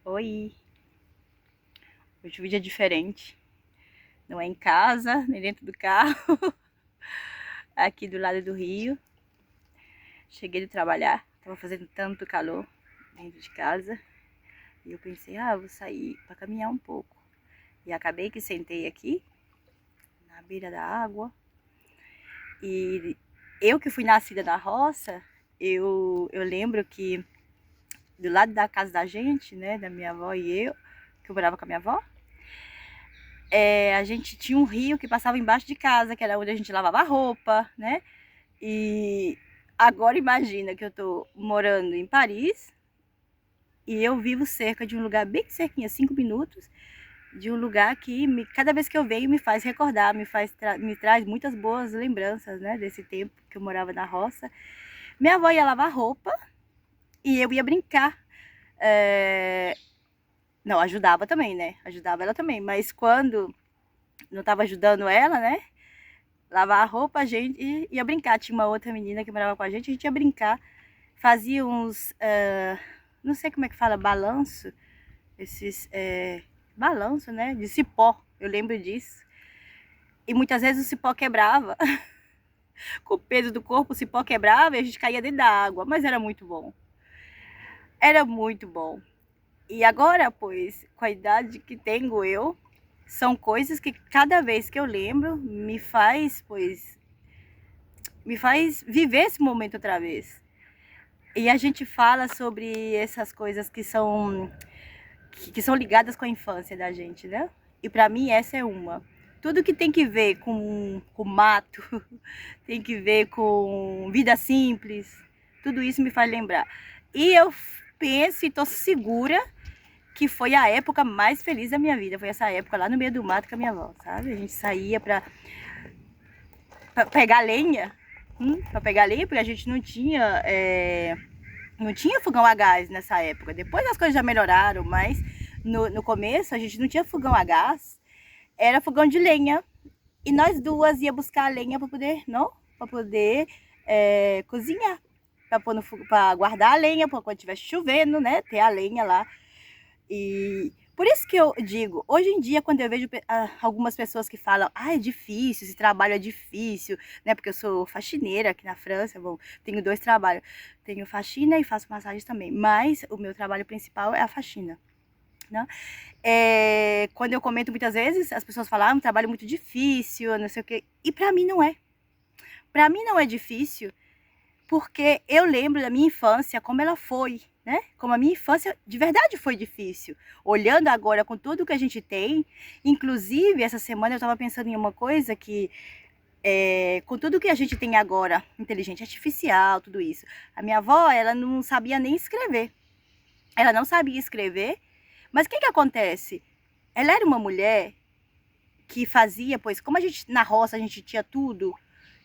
Oi! Hoje o vídeo é diferente. Não é em casa, nem dentro do carro. Aqui do lado do rio. Cheguei de trabalhar. Tava fazendo tanto calor dentro de casa. E eu pensei, vou sair para caminhar um pouco. E acabei que sentei aqui, na beira da água. E eu que fui nascida na roça, eu lembro que do lado da casa da gente, né, da minha avó e eu, que eu morava com a minha avó, a gente tinha um rio que passava embaixo de casa, que era onde a gente lavava roupa, né? E agora imagina que eu tô morando em Paris e eu vivo cerca de um lugar bem cerquinha, 5 minutos, de um lugar que cada vez que eu venho me faz recordar, me traz muitas boas lembranças, né? Desse tempo que eu morava na roça. Minha avó ia lavar roupa e eu ia brincar. Não, ajudava também, né? Ajudava ela também, mas quando não estava ajudando ela, né? Lavar a roupa, a gente ia brincar. Tinha uma outra menina que morava com a gente ia brincar. Fazia uns, não sei como é que fala, balanço. Esses, balanço, né? De cipó, eu lembro disso. E muitas vezes o cipó quebrava. Com o peso do corpo, o cipó quebrava e a gente caía dentro da água. Mas era muito bom. Era muito bom. E agora, pois, com a idade que tenho eu, são coisas que cada vez que eu lembro, me faz viver esse momento outra vez. E a gente fala sobre essas coisas que são ligadas com a infância da gente, né? E pra mim essa é uma. Tudo que tem que ver com mato, tem que ver com vida simples, tudo isso me faz lembrar. E eu penso e tô segura que foi a época mais feliz da minha vida. Foi essa época lá no meio do mato com a minha avó, sabe? A gente saía pra pegar lenha, porque a gente não tinha fogão a gás nessa época. Depois as coisas já melhoraram, mas no começo a gente não tinha fogão a gás, era fogão de lenha. E nós duas ia buscar a lenha para poder, cozinhar, para guardar a lenha, para quando estivesse chovendo, né, ter a lenha lá. E por isso que eu digo, hoje em dia, quando eu vejo algumas pessoas que falam, é difícil, esse trabalho é difícil, né? Porque eu sou faxineira aqui na França, tenho 2 trabalhos. Tenho faxina e faço massagens também, mas o meu trabalho principal é a faxina, né? Quando eu comento muitas vezes, as pessoas falam, um trabalho muito difícil, não sei o quê. E pra mim não é. Pra mim não é difícil, porque eu lembro da minha infância, como ela foi, né? Como a minha infância de verdade foi difícil. Olhando agora com tudo que a gente tem, inclusive essa semana eu estava pensando em uma coisa que, com tudo que a gente tem agora, inteligência artificial, tudo isso, a minha avó, ela não sabia nem escrever. Ela não sabia escrever, mas o que acontece? Ela era uma mulher que fazia, pois como a gente na roça a gente tinha tudo,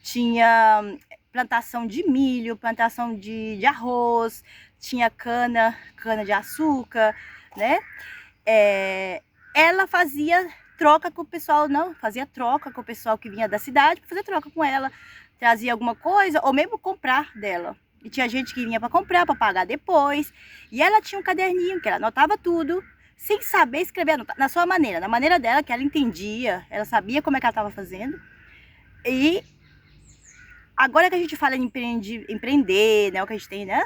tinha plantação de milho, plantação de arroz, tinha cana de açúcar, né? Ela fazia troca com o pessoal, fazia troca com o pessoal que vinha da cidade, para fazer troca com ela, trazia alguma coisa, ou mesmo comprar dela. E tinha gente que vinha para comprar, para pagar depois. E ela tinha um caderninho que ela anotava tudo, sem saber escrever, na sua maneira, na maneira dela, que ela entendia, ela sabia como é que ela estava fazendo. E agora que a gente fala em empreender, né, o que a gente tem, né,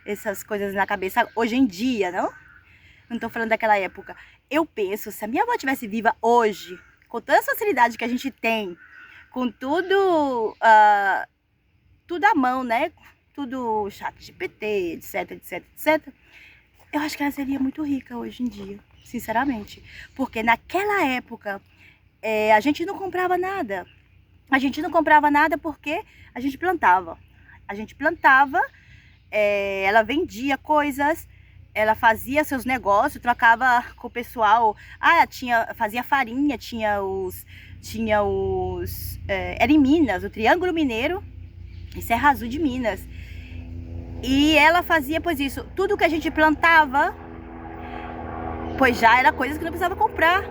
essas coisas na cabeça hoje em dia, não tô falando daquela época. Eu penso, se a minha avó estivesse viva hoje, com toda essa facilidade que a gente tem, com tudo, tudo à mão, né, tudo ChatGPT, etc, etc, etc, eu acho que ela seria muito rica hoje em dia, sinceramente. Porque naquela época, a gente não comprava nada. A gente não comprava nada porque a gente plantava. A gente plantava, ela vendia coisas, ela fazia seus negócios, trocava com o pessoal. Fazia farinha, era em Minas, o Triângulo Mineiro e Serra Azul de Minas. E ela fazia, pois isso, tudo que a gente plantava, pois já era coisas que não precisava comprar.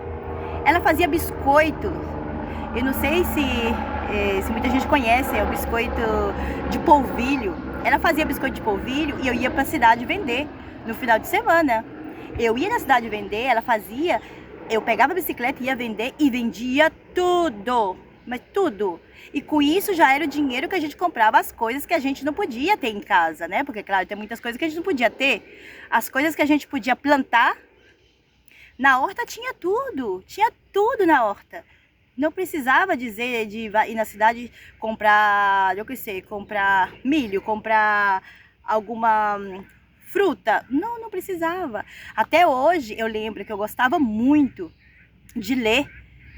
Ela fazia biscoito. Eu não sei se muita gente conhece, é o biscoito de polvilho. Ela fazia biscoito de polvilho e eu ia para a cidade vender no final de semana. Eu ia na cidade vender, ela fazia, eu pegava a bicicleta, ia vender e vendia tudo, mas tudo. E com isso já era o dinheiro que a gente comprava as coisas que a gente não podia ter em casa, né? Porque, claro, tem muitas coisas que a gente não podia ter. As coisas que a gente podia plantar, na horta tinha tudo na horta. Não precisava dizer de ir na cidade comprar, eu que sei, comprar milho, comprar alguma fruta. Não, não precisava. Até hoje eu lembro que eu gostava muito de ler,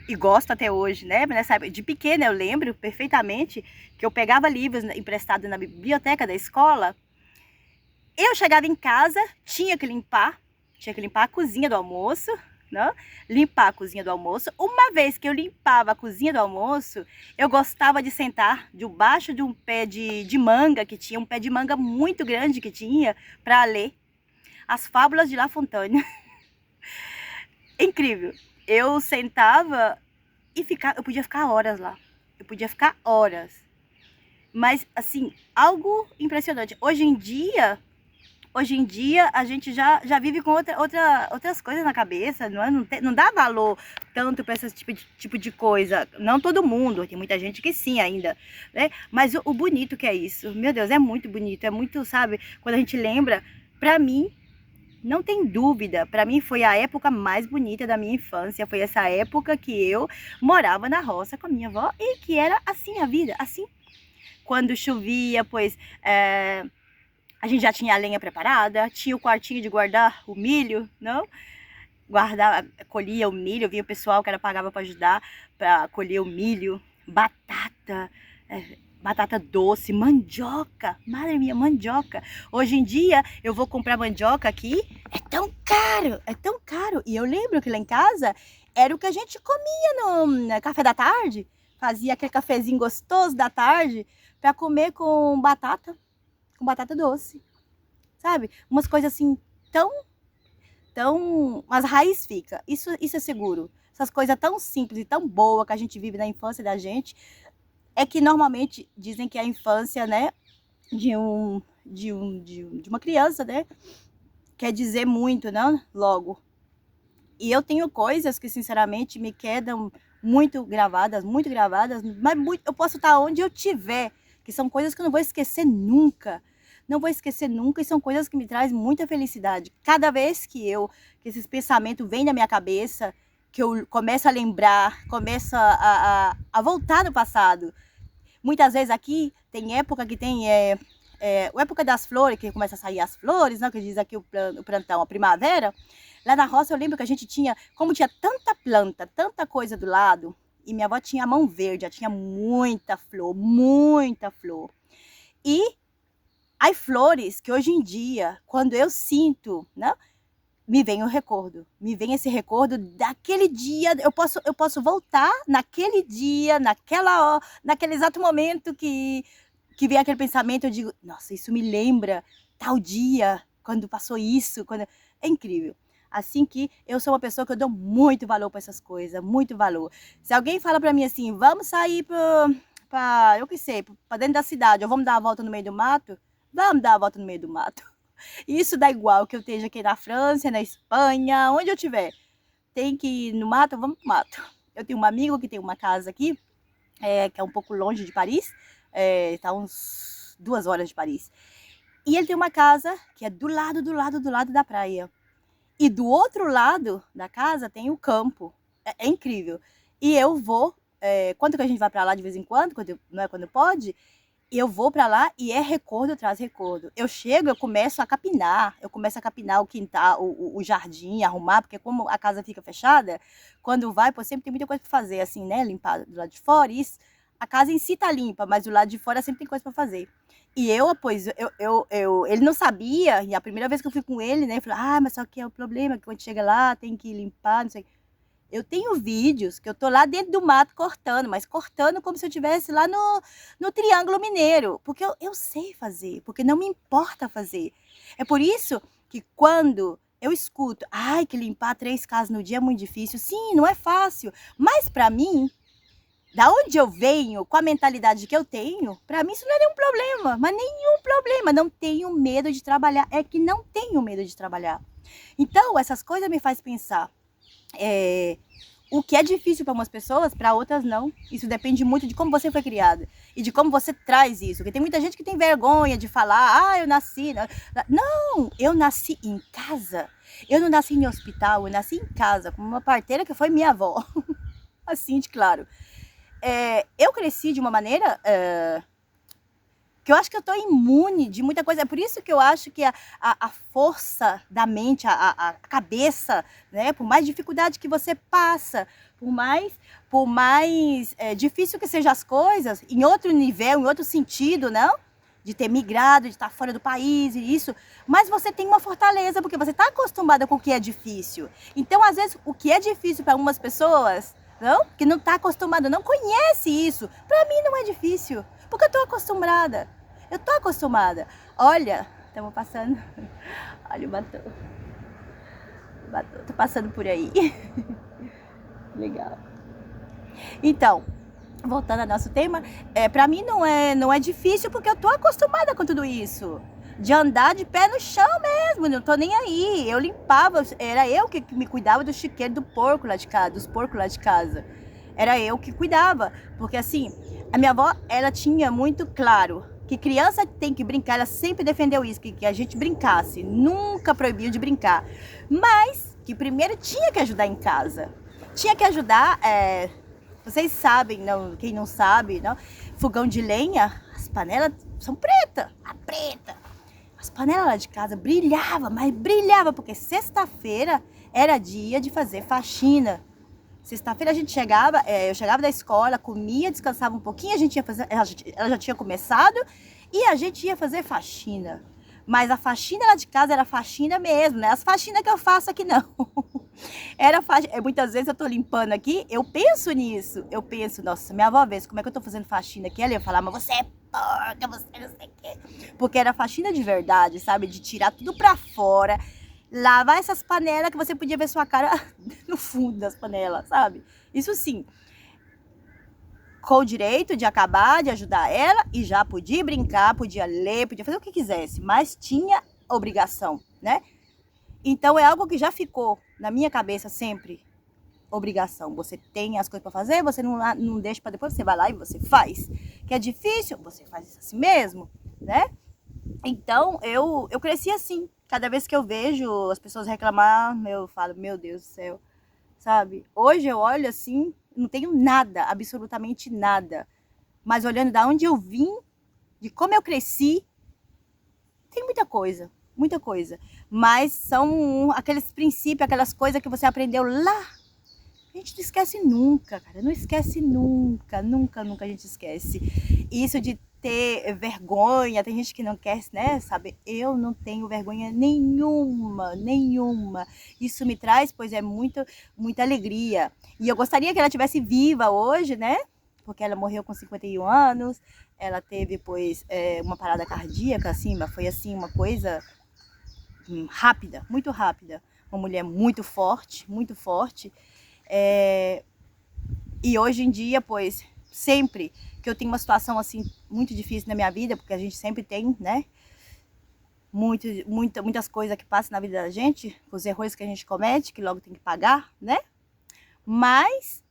e gosto até hoje, né? Nessa época, de pequena eu lembro perfeitamente que eu pegava livros emprestados na biblioteca da escola. Eu chegava em casa, tinha que limpar a cozinha do almoço, né? Limpar a cozinha do almoço. Uma vez que eu limpava a cozinha do almoço, eu gostava de sentar debaixo de um pé de manga, que tinha um pé de manga muito grande que tinha, para ler as fábulas de La Fontaine. Incrível. Eu sentava e eu podia ficar horas lá. Eu podia ficar horas. Mas, assim, algo impressionante. Hoje em dia a gente já vive com outras coisas na cabeça, não é? Não dá valor tanto para esse tipo de coisa. Não todo mundo, tem muita gente que sim ainda, né? Mas o bonito que é isso, meu Deus, é muito bonito, é muito, sabe? Quando a gente lembra, para mim, não tem dúvida, para mim foi a época mais bonita da minha infância, foi essa época que eu morava na roça com a minha avó e que era assim a vida, assim. Quando chovia, pois... a gente já tinha a lenha preparada, tinha o quartinho de guardar o milho, não? Colhia o milho, vinha o pessoal que era pagava para ajudar para colher o milho, batata, batata doce, mandioca, madre minha, mandioca. Hoje em dia eu vou comprar mandioca aqui, é tão caro, é tão caro. E eu lembro que lá em casa era o que a gente comia no café da tarde, fazia aquele cafezinho gostoso da tarde para comer com batata doce, sabe? Umas coisas assim mas a raiz fica, isso é seguro. Essas coisas tão simples e tão boas que a gente vive na infância da gente, é que normalmente dizem que a infância, né, de uma criança, né, quer dizer muito, né, logo. E eu tenho coisas que sinceramente me quedam muito gravadas, mas eu posso estar onde eu estiver, que são coisas que eu não vou esquecer nunca. Não vou esquecer nunca, e são coisas que me trazem muita felicidade. Cada vez que esses pensamentos vêm na minha cabeça, que eu começo a lembrar, começo a voltar no passado. Muitas vezes aqui, tem época que tem a época das flores, que começa a sair as flores, né, que diz aqui o plantão, a primavera. Lá na roça eu lembro que a gente tinha, como tinha tanta planta, tanta coisa do lado, e minha avó tinha a mão verde, já tinha muita flor, muita flor. E há flores que hoje em dia, quando eu sinto, né, me vem esse recordo daquele dia, eu posso voltar naquele dia, naquele exato momento que vem aquele pensamento, eu digo, nossa, isso me lembra tal dia, quando passou isso, é incrível. Assim que eu sou uma pessoa que eu dou muito valor para essas coisas, muito valor. Se alguém fala para mim assim, vamos sair para eu que sei, para dentro da cidade, ou vamos dar uma volta no meio do mato, vamos dar uma volta no meio do mato. Isso dá igual que eu esteja aqui na França, na Espanha, onde eu estiver. Tem que ir no mato, vamos pro mato. Eu tenho um amigo que tem uma casa aqui, que é um pouco longe de Paris, está uns 2 horas de Paris. E ele tem uma casa que é do lado da praia. E do outro lado da casa tem o campo. É incrível. E eu vou, quando que a gente vai para lá de vez em quando, quando pode, eu vou para lá e é recordo atrás recordo. Eu chego, eu começo a capinar o quintal, o jardim, arrumar, porque como a casa fica fechada, quando vai, pô, sempre tem muita coisa para fazer, assim, né, limpar do lado de fora, isso, a casa em si tá limpa, mas do lado de fora sempre tem coisa para fazer. E ele não sabia, e a primeira vez que eu fui com ele, né, ele falou, mas só que é o problema, que quando chega lá, tem que limpar, não sei. Eu tenho vídeos que eu tô lá dentro do mato cortando, mas cortando como se eu estivesse lá no Triângulo Mineiro, porque eu sei fazer, porque não me importa fazer. É por isso que quando eu escuto, que limpar 3 casas no dia é muito difícil, sim, não é fácil, mas para mim da onde eu venho, com a mentalidade que eu tenho, para mim isso não é nenhum problema, mas nenhum problema. Não tenho medo de trabalhar, é que não tenho medo de trabalhar. Então, essas coisas me fazem pensar. O que é difícil para umas pessoas, para outras não. Isso depende muito de como você foi criada e de como você traz isso. Porque tem muita gente que tem vergonha de falar, eu nasci. Não, eu nasci em casa. Eu não nasci em hospital, eu nasci em casa, com uma parteira que foi minha avó. Assim de claro. Eu cresci de uma maneira que eu acho que eu estou imune de muita coisa. É por isso que eu acho que a força da mente, a cabeça, né, por mais dificuldade que você passa, por mais difícil que sejam as coisas, em outro nível, em outro sentido, não? De ter migrado, de estar fora do país e isso, mas você tem uma fortaleza, porque você está acostumada com o que é difícil. Então, às vezes, o que é difícil para algumas pessoas, não? Que não está acostumado, não conhece isso, para mim não é difícil, porque eu estou acostumada. Eu estou acostumada. Olha, estamos passando. Olha o batom. Tô passando por aí. Legal. Então, voltando ao nosso tema, para mim não é difícil, porque eu tô acostumada com tudo isso. De andar de pé no chão mesmo, não tô nem aí. Eu limpava, era eu que me cuidava do chiqueiro do porco lá de casa, dos porcos lá de casa. Era eu que cuidava, porque assim, a minha avó, ela tinha muito claro que criança tem que brincar, ela sempre defendeu isso, que a gente brincasse, nunca proibiu de brincar. Mas que primeiro tinha que ajudar em casa. Tinha que ajudar, vocês sabem, não, quem não sabe, não? Fogão de lenha, as panelas são pretas, preta. As panelas lá de casa brilhavam, mas brilhava, porque sexta-feira era dia de fazer faxina. Sexta-feira a gente chegava, eu chegava da escola, comia, descansava um pouquinho, a gente ia fazer, ela já tinha começado e a gente ia fazer faxina. Mas a faxina lá de casa era faxina mesmo, né? As faxinas que eu faço aqui não. Era faxina, muitas vezes eu tô limpando aqui, eu penso nisso. Eu penso, nossa, minha avó vê como é que eu tô fazendo faxina aqui. Ela ia falar, mas você é porca, você não sei o quê. Porque era faxina de verdade, sabe? De tirar tudo pra fora. Lavar essas panelas que você podia ver sua cara no fundo das panelas, sabe? Isso sim. Com o direito de acabar, de ajudar ela, e já podia brincar, podia ler, podia fazer o que quisesse, mas tinha obrigação, né? Então é algo que já ficou na minha cabeça sempre. Obrigação. Você tem as coisas para fazer, você não deixa para depois, você vai lá e você faz. Que é difícil, você faz isso assim mesmo, né? Então eu cresci assim. Cada vez que eu vejo as pessoas reclamar, eu falo, meu Deus do céu, sabe? Hoje eu olho assim, não tenho nada, absolutamente nada. Mas olhando da onde eu vim, de como eu cresci, tem muita coisa, muita coisa. Mas são aqueles princípios, aquelas coisas que você aprendeu lá. A gente não esquece nunca, cara. Não esquece nunca, nunca, nunca a gente esquece. Isso de ter vergonha, tem gente que não quer, né, sabe? Eu não tenho vergonha nenhuma, nenhuma. Isso me traz, pois é, muita alegria. E eu gostaria que ela estivesse viva hoje, né? Porque ela morreu com 51 anos, ela teve, pois, uma parada cardíaca, assim, mas foi assim, uma coisa rápida, muito rápida. Uma mulher muito forte, muito forte. E hoje em dia, pois, sempre que eu tenho uma situação assim muito difícil na minha vida, porque a gente sempre tem, né, muitas coisas que passam na vida da gente, os erros que a gente comete, que logo tem que pagar, né? Mas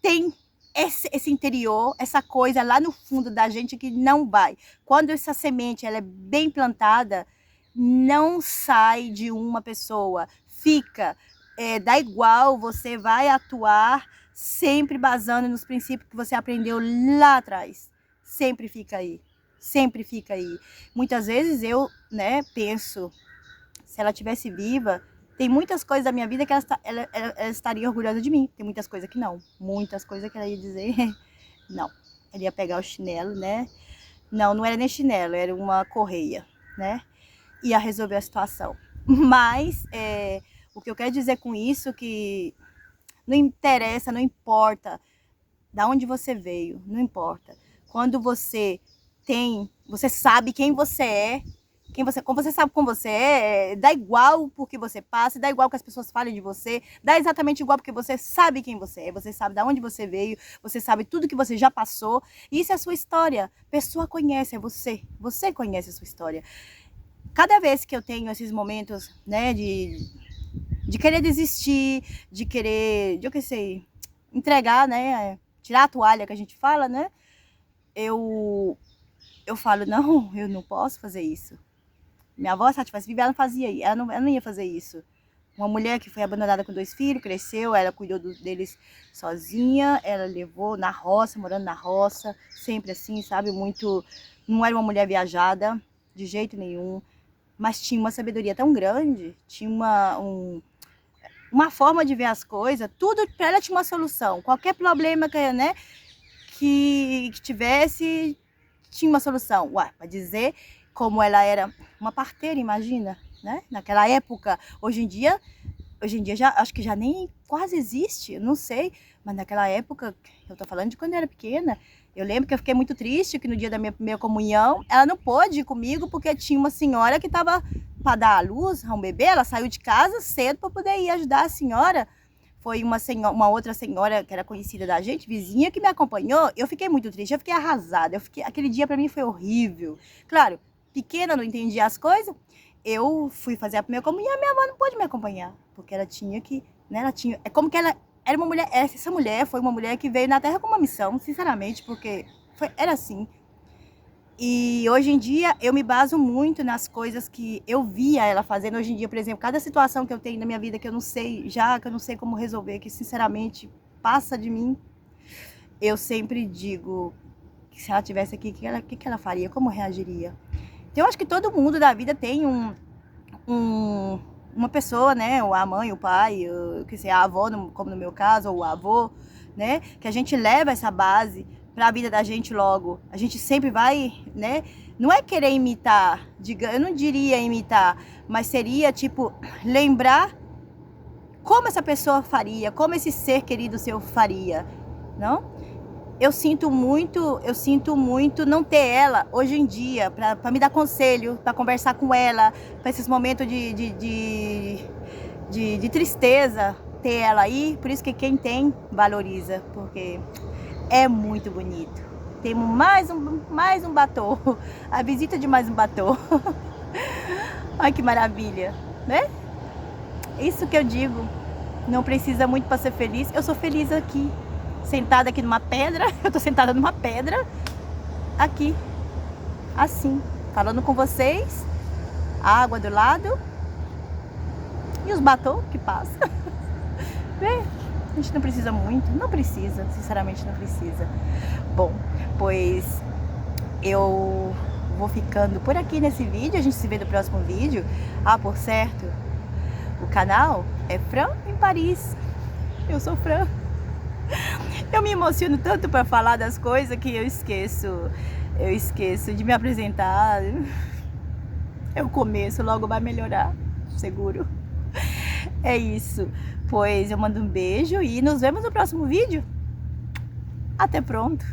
tem esse interior, essa coisa lá no fundo da gente que não vai. Quando essa semente ela é bem plantada, não sai de uma pessoa, fica. Dá igual, você vai atuar sempre basando nos princípios que você aprendeu lá atrás. Sempre fica aí, sempre fica aí. Muitas vezes eu, né, penso, se ela tivesse viva, tem muitas coisas da minha vida que ela estaria orgulhosa de mim. Tem muitas coisas que não. Muitas coisas que ela ia dizer, não. Ela ia pegar o chinelo, né? Não era nem chinelo, era uma correia, né? Ia resolver a situação. Mas, o que eu quero dizer com isso, que não interessa, não importa da onde você veio, não importa. Quando você sabe quem você é, Como você sabe como você dá igual porque você passa, dá igual que as pessoas falem de você, dá exatamente igual porque você sabe quem você é, você sabe de onde você veio, você sabe tudo que você já passou, e isso é a sua história. A pessoa conhece, é você conhece a sua história. Cada vez que eu tenho esses momentos, né, de querer desistir, de querer, eu que sei, entregar, né, tirar a toalha que a gente fala, né, eu falo, não, eu não posso fazer isso. Minha avó, se ela tivesse viva, ela não fazia, ela não ia fazer isso. Uma mulher que foi abandonada com 2 filhos, cresceu, ela cuidou deles sozinha, ela levou na roça, morando na roça, sempre assim, sabe, muito, não era uma mulher viajada, de jeito nenhum, mas tinha uma sabedoria tão grande, tinha uma forma de ver as coisas, tudo para ela tinha uma solução, qualquer problema que, né, que tivesse, tinha uma solução. Ué, para dizer como ela era uma parteira, imagina, né? Naquela época, hoje em dia já acho que já nem quase existe, não sei, mas naquela época, eu tô falando de quando eu era pequena, eu lembro que eu fiquei muito triste que no dia da minha primeira comunhão, ela não pôde ir comigo porque tinha uma senhora que estava para dar à luz a um bebê, ela saiu de casa cedo para poder ir ajudar a senhora. Foi uma outra senhora que era conhecida da gente, vizinha, que me acompanhou. Eu fiquei muito triste, eu fiquei arrasada. Aquele dia para mim foi horrível. Claro, pequena, não entendia as coisas. Eu fui fazer a primeira comunhão e a minha avó não pôde me acompanhar, porque ela tinha que, né, ela tinha, é como que ela era uma mulher, essa mulher foi uma mulher que veio na Terra com uma missão, sinceramente, porque era assim. E hoje em dia eu me baso muito nas coisas que eu via ela fazendo. Hoje em dia, por exemplo, cada situação que eu tenho na minha vida que eu não sei, que eu não sei como resolver, que sinceramente passa de mim, eu sempre digo que se ela tivesse aqui, o que ela faria, como reagiria. Então eu acho que todo mundo da vida tem uma pessoa, né, ou a mãe, o pai, que seja a avó, como no meu caso, ou o avô, né, que a gente leva essa base para a vida da gente logo. A gente sempre vai, né, não é querer imitar, eu não diria imitar, mas seria tipo lembrar como essa pessoa faria, como esse ser querido seu faria, não? Eu sinto muito não ter ela hoje em dia, para me dar conselho, para conversar com ela, para esses momentos de tristeza, ter ela aí. Por isso que quem tem, valoriza, porque é muito bonito. Temos mais um batom, a visita de mais um batom. Ai, que maravilha, né? Isso que eu digo, não precisa muito para ser feliz. Eu sou feliz aqui, sentada aqui numa pedra. Eu tô sentada numa pedra aqui, assim, falando com vocês, a água do lado e os batom que passam. A gente não precisa muito, não precisa, sinceramente não precisa. Bom, pois eu vou ficando por aqui nesse vídeo, a gente se vê no próximo vídeo. Ah, por certo, o canal é Fran em Paris. Eu sou Fran. Eu me emociono tanto para falar das coisas que eu esqueço de me apresentar. É o começo, logo vai melhorar, seguro. É isso. Pois eu mando um beijo e nos vemos no próximo vídeo. Até pronto.